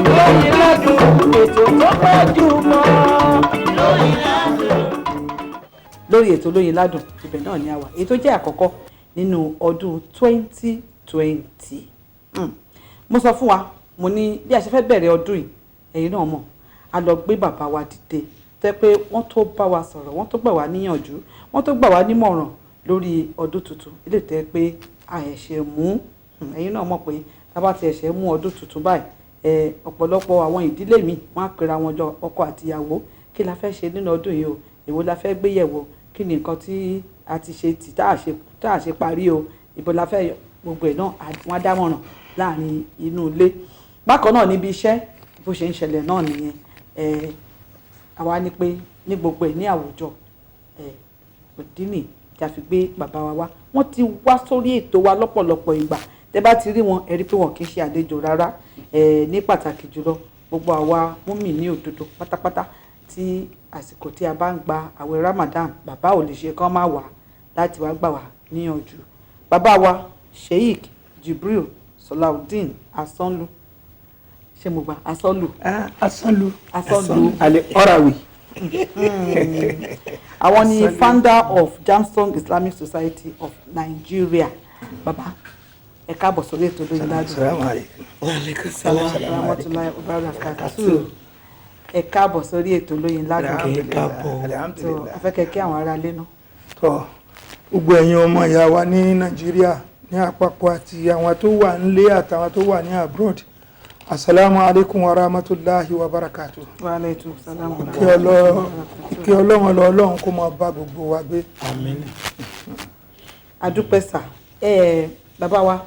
lóyin ládùn ètò tó gbajúmọ̀ lórí ètò lóyin ládùn ibẹ̀ náà ni a wà ètò jẹ́ àkọ́kọ́ nínú ọdún 2020. Mo sọ fún wa mo ní bí a ṣe fẹ́ bẹ̀rẹ̀ ọdún yìí ẹ̀yin náà mọ̀ a lọ gbé bàbá wa dìde tẹ́ pé wọ́n tó bá wa sọ̀rọ̀ wọ́n tó gbà wá níyànjú wọ́n tó gbà wá nímọ̀ràn lórí ọdún tuntun ilé tẹ́ pé a ẹ̀ṣẹ̀ mú ẹ̀yin náà mọ̀ pé tá bá ti ẹ̀ṣẹ̀ mú ọdún tuntun báyìí ọ̀pọ̀lọpọ̀ àwọn ìdílé mi wọ́n á pera wọn jọ ọkọ àti ìyàwó kí la fẹ́ ṣe nínú ọdún yìí o èwo la fẹ́ gbé yẹ̀wò kí ni nǹkan tí a ti ṣe tí tá a ṣe parí o ìbò la fẹ́ gbogbo ẹ̀ náà wọ́n á dámọ̀ràn láàrin inú ilé bákan náà níbi iṣẹ́ bó ṣe ń ṣẹlẹ̀ náà nìyẹn àwa ní pé ní gbogbo ẹ̀ ní àwùjọ òdínì tí a fi gbé bàbá wa wá wọ́n ti wá sórí ètò wa lọ́pọ̀lọpọ̀ ìgbà tẹ́ bá ti rí wọn ẹ rí pé wọn kì í ṣe àlejò rárá ní pàtàkì jùlọ gbogbo àwa múmi ní òdodo pátápátá tí àsìkò tí a bá ń gba àwẹ̀ Ramadan bàbá ò lè ṣe kán má wà láti wá gbà wá níyànjú bàbá wa Sheikh Jibril Salaudeen Asanlu ṣé mo gbà Asanlu alẹ́ ọ̀ràwì. Àwọn ni founder of Jamstone Islamic Society of Nigeria bàbá ẹ káàbọ̀ sórí ètò lóyin ládùn rahmatulahi wabarakatuh ẹ káàbọ̀ sórí ètò lóyin ládùn tó afẹ́kẹ̀kẹ́ àwọn ará ilé náà. tọ́ gbogbo ẹ̀yin ọmọ ìyá wa ní Nàìjíríà ní àpapọ̀ àti àwọn tó wà nílé àtàwọn tó wà ní abroad asalaamu alaikum wa rahmatulahi wa barakatuh. wa alaikum salaam wa ìkẹ́ ọlọ́run kó máa bá gbogbo wa gbé. àmín. adúpẹ́ sà bàbá wa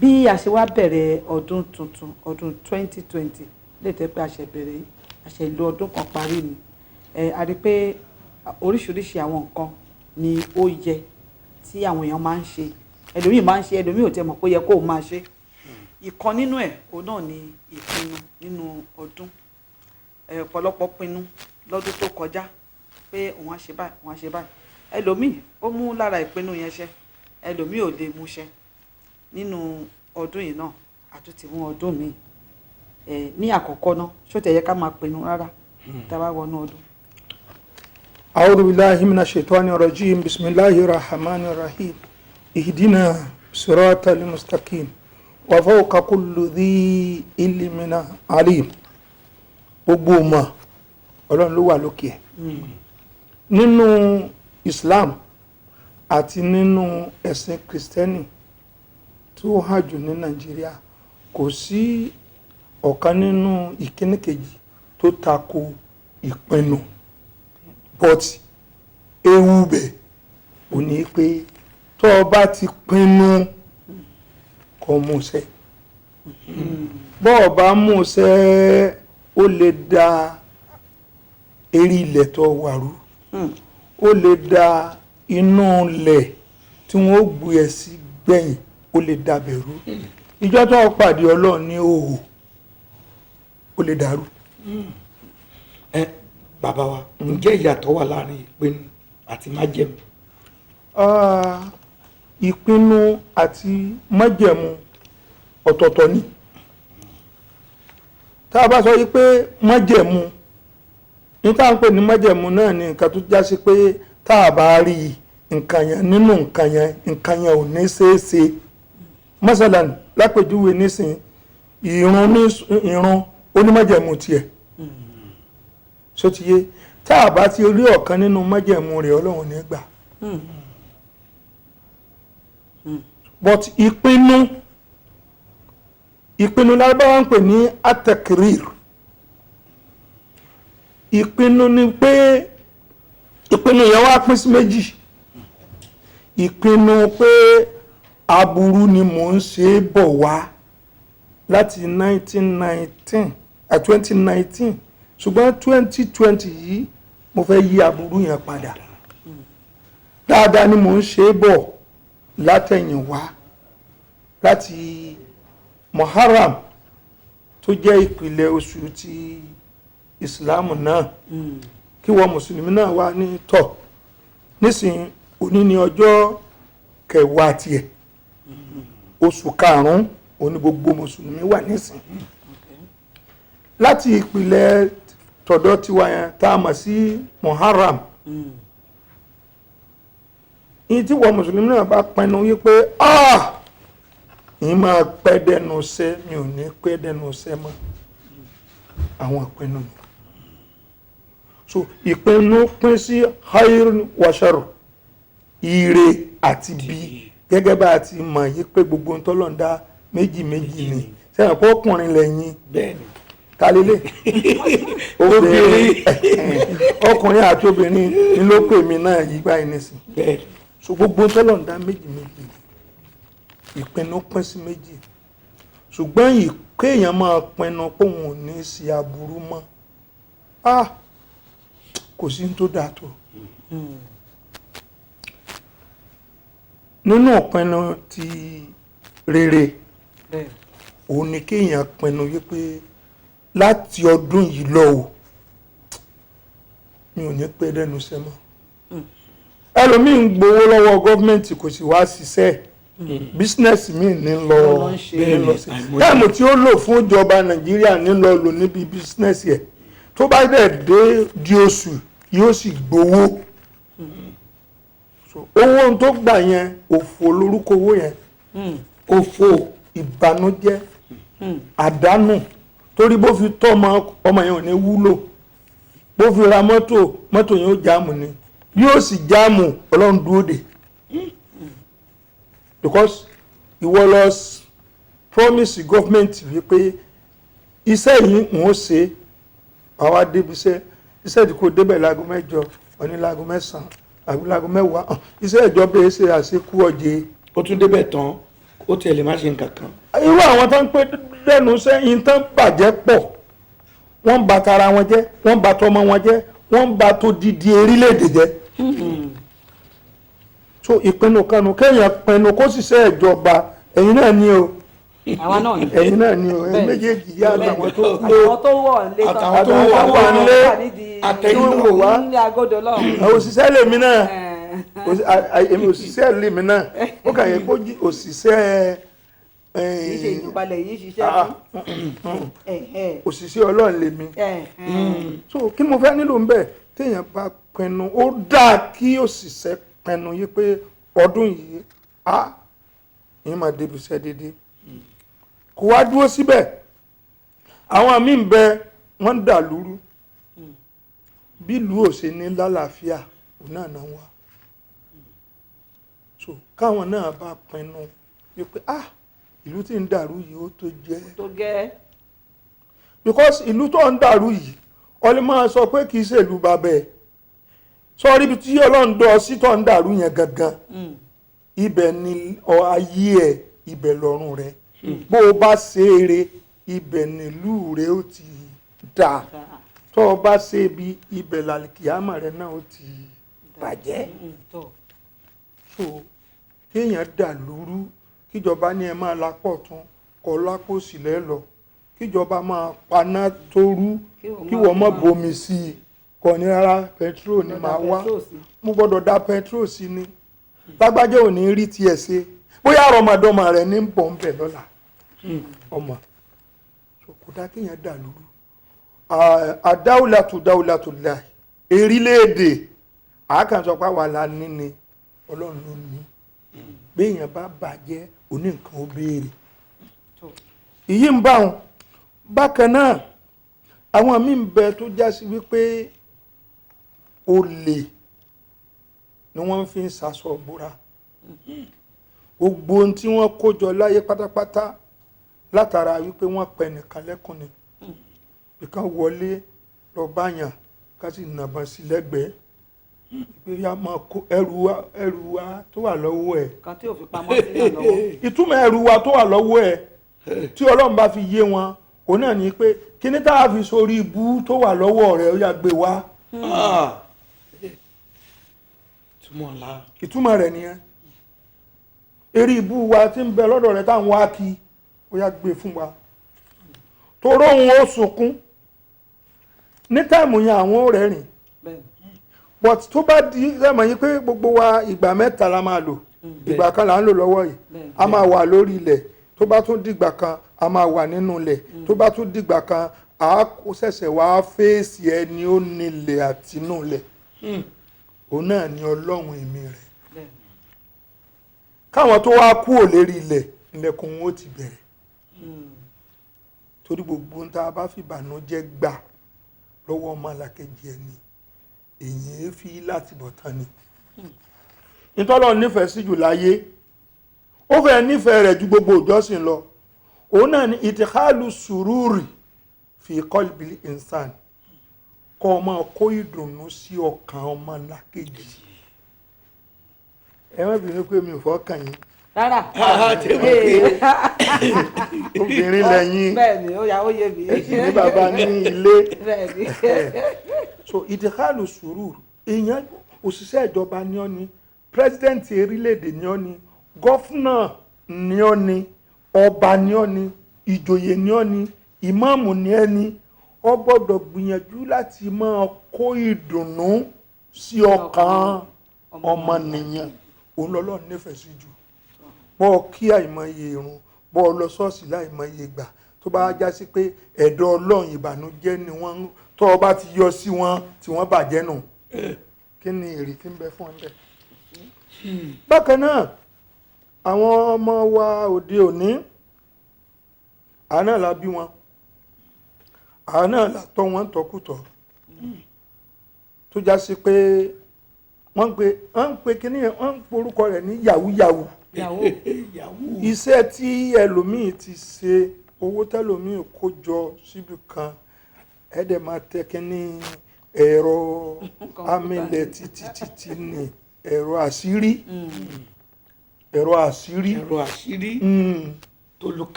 bí a ṣe wá bẹ̀rẹ̀ ọdún tuntun ọdún 2020 lè tẹ́ pé a ṣe bẹ̀rẹ̀ a ṣe lo ọdún kan parí ni a rí pé oríṣiríṣi àwọn nǹkan ni ó yẹ tí àwọn èèyàn máa ń ṣe ẹlòmíì máa ń ṣe ẹlòmíì ò tẹ́ mọ̀ pé ó yẹ kó o máa ṣe ìkan nínú ẹ̀ òun náà ni ìpinnu nínú ọdún ọ̀pọ̀lọpọ̀ pinnu lọ́dún tó kọjá pé òun á ṣe báyìí òun á ṣe báyìí ẹlòmíì ó mú lára ìpinnu yẹn ṣẹ ẹlòmíì ò lè mú ṣẹ nínú ọdún yìí náà àtúntì mú ọdún míì ní àkọ́kọ́ náà ṣó tẹ̀ yẹ ká máa pinnu rárá tá a bá wọnú ọdún. a'udhu billahi minash shaitani rajim bismillahir rahmanir rahim ihdina siratal mustaqim wa fawqa kulli dhi ilmin alim gbogbo ọmọ ọlọ́run ló wà lókè ẹ̀ nínú Islam àti nínú ẹ̀sìn Kristẹni tó hàn jù ní Nàìjíríà kò sí ọ̀kan nínú ìkíní kejì tó tako ìpinnu but ewu bẹ̀ ò ní pé tó o bá ti pinnu kó mú ṣẹ bó o bá mú ṣẹ ó lè da eré ilẹ̀ tó wà rú ó lè da inú ilẹ̀ tí wọ́n gbé ẹ sí gbẹ̀yìn ó lè da bẹ̀rú ìjọ tó pàdé Ọlọ́run ní òhò ó lè dàrú. Bàbá wa ǹjẹ́ ìyàtọ̀ wà láàrin ìpinnu àti májẹ̀mú? Ìpinnu àti májẹ̀mú ọ̀tọ̀ọ̀tọ̀ ni tá a bá sọ pé májẹ̀mú ní tá à ń pè ní májẹ̀mú náà ni nǹkan tó já sí pé tá a bá rí nǹkan yẹn nínú nǹkan yẹn ò ní ṣeéṣe mọ́sálàn lápèjúwe nísìn ìrun onímájẹ̀mú tiẹ̀ sotiye tá a bá ti rí ọ̀kan nínú májẹ̀mú rẹ̀ Ọlọ́run ní gbà but ìpinnu lábáwá ń pè ní atakrir ìpinnu ni pé ìpinnu yẹn wá pín sí méjì ìpinnu pé aburú ni mò ń ṣe bọ̀ wá láti 2019 ṣùgbọ́n 2020 yìí mo fẹ́ yí aburú yẹn padà dáadáa ni mò ń ṣe bọ̀ látẹ̀yìnwá láti Muharram tó jẹ́ ìpìlẹ̀ oṣù ti Ìsìláàmù náà kí wọ́n mùsùlùmí náà wá ní tọ̀ nísìnyí òní ni ọjọ́ kẹwàá tiẹ̀ oṣù karùn-ún òní gbogbo mùsùlùmí wà nísìnyí láti ìpìlẹ̀ tọ̀dọ̀ tiwa yẹn tá a mọ̀ sí Muharram yìí tí wọ́n mùsùlùmí náà bá pinnu wípé yìí máa pẹ́ dẹnu sẹ́ mi ò ní pẹ́ dẹnu sẹ́ mọ́ àwọn ìpinnu mi so ìpinnu pín sí khair wa shar ire àti bí gẹ́gẹ́ bá a ti mọ̀ yí pé gbogbo ń tọ́lọ̀ ń dá méjì méjì ni sẹ́yìn kó ọkùnrin lẹ́yìn bẹ́ẹ̀ni kálílé obìnrin ọkùnrin àti obìnrin ní ló pè mí náà yí báyìí nísìn bẹ́ẹ̀ni so gbogbo ń tọ́lọ̀ ń dá méjì méjì ìpinnu pín sí méjì ṣùgbọ́n kéèyàn máa pinnu pé òun ò ní sí aburú mọ́ kò sí ní tó dáa tó nínú ìpinnu ti rere òun ni kéèyàn pinnu wípé láti ọdún yìí lọ o mi ò ní pẹ́ dẹ́nu iṣẹ́ mọ́ ẹlòmíín gbowó lọ́wọ́ gọ́ọ̀mẹ̀ntì kò sì wá ṣiṣẹ́ bísínẹ́sì míì ní lọ sí táìmù tí ó lò fún ìjọba Nàìjíríà ní lọ lò níbi bísínẹ́sì ẹ̀ tó bá dẹ̀ dé di oṣù yóò sì gbowó owó tó gbà yẹn òfò lórúkọ owó yẹn òfò ìbànújẹ́ àdánù torí bó fi tọ́ ọmọ yẹn ò ní wúlò bó fi ra mọ́tò yẹn ó jáàmù ni yóò sì jáàmù Ọlọ́run dúró dè because ìwọ lọ promise government wípé iṣẹ́ yìí ń ó ṣe àwa débi iṣẹ́ tí kò débẹ̀ láago 8 òní láago 9 àgbélago 10 iṣẹ́ ìjọba ẹ̀ ṣe àṣekú ọ̀jẹ̀ ó tún débẹ̀ tán ó tiẹ̀ lè má ṣe nǹkan kan. irú àwọn tó ń pè lẹ́nu sẹ́yìn tán bàjẹ́ pọ̀ wọ́n ń ba tara wọn jẹ́ wọ́n ń ba tọmọ wọn jẹ́ wọ́n ń ba tó didi orílẹ̀-èdè jẹ́. so ìpinnu kanu kéèyàn pinnu kó sì ṣe ìjọba ẹ̀yin náà ní o ẹ̀yin náà ní o ẹ̀yin méjèèjì yá àtàwọn tó kú àtàwọn tó wà nílé àtẹ̀yìnwó wá òṣìṣẹ́ lèmi náà èmi òṣìṣẹ́ lèmi náà ó kà yẹ kó òṣìṣẹ́ ìṣe ìjọbalẹ̀ yìí ṣiṣẹ́ fún òṣìṣẹ́ Ọlọ́run lèmi so kí ni mo fẹ́ nílò ń bẹ̀ téèyàn bá pinnu ó dáa kí òṣìṣẹ́ pinnu yí pé ọdún yìí yìí máa débi iṣẹ́ déédéé kò wá dúró síbẹ̀ àwọn míì ń bẹ wọ́n ń dà lúrú bí ìlú ò ṣe ní lálàáfíà òun náà náà wá so káwọn náà bá pinnu wípé ìlú tí ń dàrú yìí ó tó gẹ́ because ìlú tó ń dàrú yìí ọlẹ́ máa sọ pé kì í ṣe ìlú bàbá ẹ̀ sọ́ọ́rí ibi tí Ọlọ́run dọ̀ sí tó ń dàrú yẹn gangan ibẹ̀ ni ayé ẹ̀ ibẹ̀ lọ́rùn rẹ̀ bó o bá ṣe eré ibẹ̀ nílùú rẹ̀ ó ti dà tó o bá ṣe bí ibẹ̀ làlìkìyàmọ̀ rẹ̀ náà ó ti bàjẹ́ so kéèyàn dà lúrú kíjọba ní ẹ máa lápọ̀ tún kọ́ lápò sílẹ̀ lọ kíjọba máa paná tó rú kí wọ́n má bomi sí i kọ́ ní rárá petrol ni máa wá mo gbọ́dọ̀ dá petrol sí ni lágbájá ò ní rí tiẹ̀ ṣe bóyá ọmọdọ́mọ rẹ̀ ní bọ̀ ń bẹ̀ lọ́la ọmọ kò dá kéèyàn dà lúrú àdáwùlàtù láì erílẹ̀-èdè àákànṣọpá wà lánìí ni Ọlọ́run ló ní béèyàn bá bàjẹ́ oní nǹkan ó béèrè ìyí ń bá wọn bákan náà àwọn míì ń bẹ tó já sí wípé olè ni wọ́n fi ń ṣaṣọ búra gbogbo ohun tí wọ́n kó jọ láyé pátápátá látara wípé wọ́n pẹ nìkan lẹ́kùn ni ìkan wọlé lọ báyàn ká sì nàbọn sí lẹ́gbẹ̀ẹ́ pé yá máa kó ẹrù wa tó wà lọ́wọ́ ẹ̀ kan tí ò fi pamọ́ sí náà lọ́wọ́ ìtumọ̀ ẹrù wa tó wà lọ́wọ́ ẹ̀ tí Ọlọ́run bá fi yé wọn òun náà ní pé kí ní táà fi sórí ibú tó wà lọ́wọ́ rẹ̀ ó yá gbé wá ìtumọ̀ rẹ̀ nìyẹn eré ibú wa tí ń bẹ lọ́dọ̀ rẹ̀ táwọn wá kí ó yá gbé fún wa toró òun ó sunkún ní táìmù yẹn àwọn ò rẹ́rìn but tó bá di lẹ́mọ̀ yín pé gbogbo wa ìgbà mẹ́ta la máa lò ìgbà kan là ń lò lọ́wọ́ yìí a máa wà lórí ilẹ̀ tó bá tún dìgbà kan a máa wà nínú ilẹ̀ tó bá tún dìgbà kan a kò ṣẹ̀ṣẹ̀ wá fèsì ẹni ó nílẹ̀ àtinúlẹ̀ òun náà ni ọlọ́run ẹ̀mí rẹ̀ káwọn tó wá kú ò lérí ilẹ̀ ilẹ̀kùn wọn ó ti bẹ̀rẹ̀ torí gbogbo ń tá a bá fìbànújẹ́ gbà lọ́wọ́ ọmọ alákejì ẹni èyí fi láti bọ̀ tán ni ìtọ́lọ́ nífẹ̀ẹ́ sí jù láyé ó fẹ́ nífẹ̀ẹ́ rẹ̀ ju gbogbo ìjọsìn lọ òun náà ni ìtìkálù sùúrùrì fi qalbil insan kọ́ ọmọ kó ìdùnnú sí ọkàn ọmọ làkejì ẹ má bínú pé mi ò fọ́kàn yín rárá obìnrin lẹ́yìn bẹ́ẹ̀ni ó yà ó yé mi ní bàbá ní ilé bẹ́ẹ̀ni so ìtìkálù sùúrùrì èèyàn òṣìṣẹ́ ìjọba ni ọ́ ni pírẹsidẹ́ǹtì orílẹ̀-èdè ni ọ́ ni gọ́fúnà ni ọ́ ni ọba ni ọ́ ni ìjòyè ni ọ́ ni ìmáàmù ni ẹ́ ni ọ gbọ́dọ̀ gbìyànjú láti máa kó ìdùnnú sí ọkàn ọmọnìyàn òun lọ́lọ́run nífẹ̀ẹ́ sí jù bọ́ ọ kí àìmọye irun bọ́ ọ lọ ṣọ́ọ̀ṣì láìmọye ìgbà tó bá já sí pé ẹ̀dọ̀ ọlọ́run ìbànújẹ́ ni wọ́n tó o bá ti yọ sí wọn tí wọ́n bàjẹ́ nù kí ni èrè tí ń bẹ fún ẹ bẹ́ẹ̀. bákan náà àwọn ọmọ wa òde òní àná la bí wọn àná la tọ́ wọn tọkùtọ̀ tó já sí pé wọ́n ń pe kíní wọ́n ń porúkọ rẹ̀ ní yahoo yahoo iṣẹ́ tí ẹlòmíì ti ṣe owó tẹlòmíì kó jọ síbi kan ẹ̀ẹ́dẹ̀ máa tẹ kíní ẹ̀rọ amílẹ̀ títí ní ẹ̀rọ àṣírí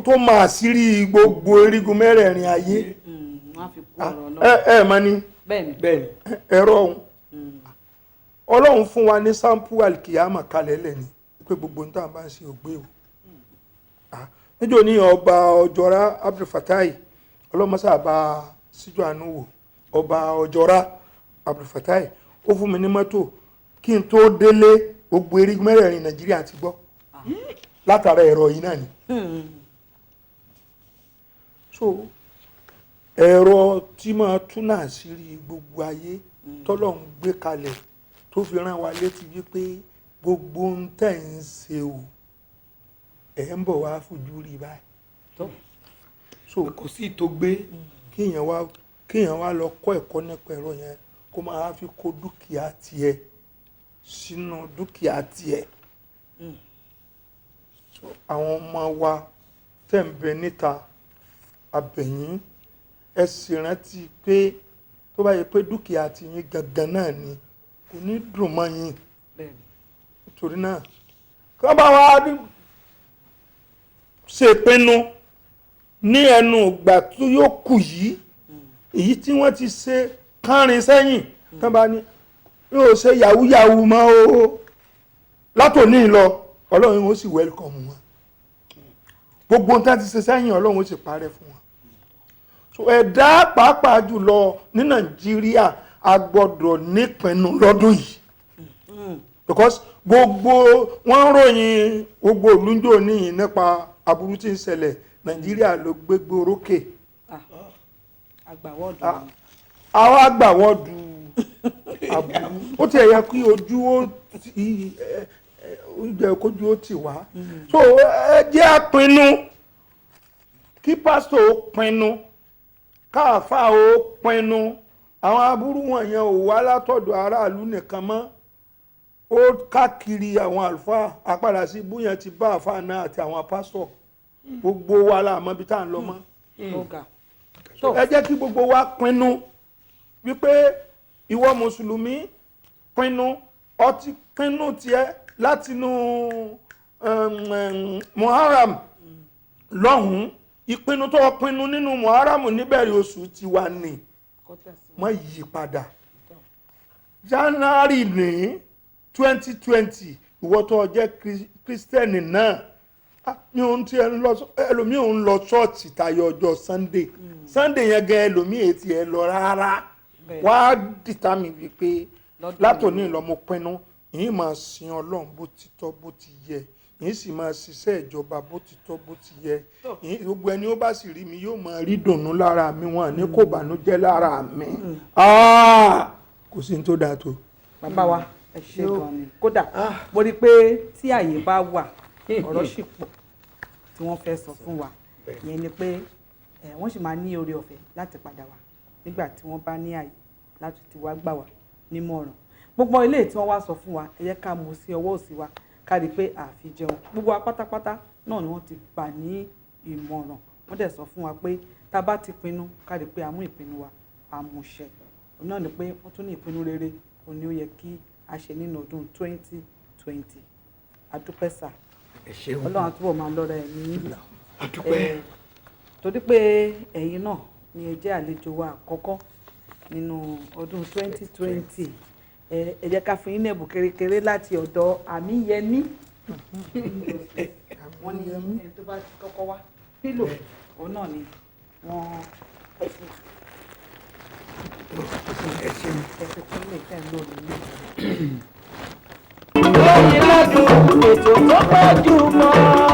tó máa àṣírí gbogbo erigun mẹ́rẹ̀ẹ̀rin ayé ẹ mọ̀ ni bẹ́ẹ̀ni ẹ̀rọ ọ̀hún ọlọ́run fún wa ní sampo alikiyama kalẹ̀ lẹ́ni pé gbogbo nǹkan bá ń ṣe ògbé o níjọ́ ní ọba ọjọ́ra Abdulfatai ọlọ́mọsáàbà síjú àánú wò ọba ọjọ́ra Abdulfatai ó fún mi ní mọ́tò kí n tó délé gbogbo erigun mẹ́rẹ̀ẹ̀rin Nàìjíríà ti gbọ́ látara ẹ̀rọ yìí náà ni so ẹ̀rọ tí máa túnà àṣírí gbogbo ayé tọ́lọ́run gbé kalẹ̀ tó fi rán wa létí wípé gbogbo ń tẹ̀ ń ṣe o ẹ̀ ń bọ̀ wá fojú rí báyìí so kò sí tó gbé kéèyàn wá lọ kọ́ ẹ̀kọ́ nípa ẹ̀rọ yẹn kó máa fi kó dúkìá tiẹ̀ sínú dúkìá tiẹ̀ àwọn ọmọ wa tẹ̀ ń bẹ níta abẹ̀yìn ẹ sì rántí pé tó bá yẹ pé dúkìá ti yín gangan náà ni kò ní dùn mọ́ yín nítorí náà kí wọ́n bá wá ṣèpinnu ní ẹnu ìgbà tó yóò kù yìí èyí tí wọ́n ti ṣe kánrin sẹ́yìn tí wọ́n bá ní yóò ṣe yahoo mọ́ o látòní lọ ọlọ́run ó sì wẹ́lkọ̀mù wọn gbogbo nǹkan ti ṣe sẹ́yìn ọlọ́run ó sì parẹ́ fún wọn so ẹ̀dá pàápàá jùlọ ní Nàìjíríà a gbọ́dọ̀ nípinnu lọ́dún yìí because gbogbo wọ́n ròyìn gbogbo olúńjò níyìn nípa aburú tí ń ṣẹlẹ̀ Nàìjíríà ló gbégbé orókè àwọn agbàwọ́dù aburú ó ti ẹ̀yà kí ojú ó jẹ́ kójú ó tì wá so ẹ jẹ́ àpinnu kí pásítọ̀ ó pinnu káàfáà ó pinnu àwọn aburú wọ̀nyẹn ò wá látọ̀dọ̀ aráàlú nìkan mọ́ ó káàkiri àwọn àlùfáà apàdà sí búyẹn ti bá àfáà náà àti àwọn pásítọ̀ gbogbo wa la mọ̀ bí tá à ń lọ mọ́ ẹ jẹ́ kí gbogbo wa pinnu wípé ìwọ mùsùlùmí pinnu ọtí pinnu tiẹ̀ látinú Muharram lọ́hùn-ún ìpinnu tó pinnu nínú Muharram níbẹ̀rẹ̀ oṣù tiwa ni mọ́ yí padà January ní 2020 ìwọ tó jẹ́ Kristẹni náà ní ohun tí ẹlòmíì ò ń lọ ṣọ́ọ̀ṣì tayọ ọjọ́ Sunday yẹn gan ẹlòmíì ètì ẹ lọ rárá wá dìtàmì wípé látòní lọ mo pinnu yìí máa sin Ọlọ́run bó ti tọ́ bó ti yẹ yìí sì máa ṣiṣẹ́ ìjọba bó ti tọ́ bó ti yẹ gbogbo ẹni ó bá sì rí mi yóò máa rí dùnnú lára mi wọn ní kò bànújẹ́ lára mi kò sí ní tó dáa tó. bàbá wa ẹ ṣe gan ni kódà mo rí i pé tí àyè bá wà ọ̀rọ̀ sì pọ̀ tí wọ́n fẹ́ sọ fún wa ìyẹn ni pé wọ́n sì máa ní oore ọ̀fẹ́ láti padà wá nígbà tí wọ́n bá ní àyè láti ti wá gbà wá nímọ̀ràn gbogbo ilé tí wọ́n wá sọ fún wa ẹ jẹ́ ká mú sí ọwọ́ òsì wa ká rí i pé àfi jẹun gbogbo wa pátápátá náà ni wọ́n ti gbà ní ìmọ̀ràn wọ́n dẹ̀ sọ fún wa pé tá a bá ti pinnu ká rí i pé a mú ìpinnu wa àmúṣẹ òun náà ni pé wọ́n tún ní ìpinnu rere òun ni ó yẹ kí a ṣe nínú ọdún 2020 adúpẹ́ sà ọlọ́run àtúbọ̀ máa lọ́ra ẹ̀mí adúpẹ́ torí pé ẹ̀yin náà ni ẹ jẹ́ àlejò wa àkọ́kọ́ nínú ọdún 2020 ẹ jẹ́ ká fún yín ní ẹ̀bùn kékeré láti ọ̀dọ̀ Àmíyẹmí wọ́n ní ẹni tó bá ti kọ́kọ́ wá pílò òun náà ni wọ́n ẹ fún wa ẹ fi kún lè fẹ́ lórí ilé ìjọba. lóyìn lọ́dún ètò tó pọ̀ jù mọ́.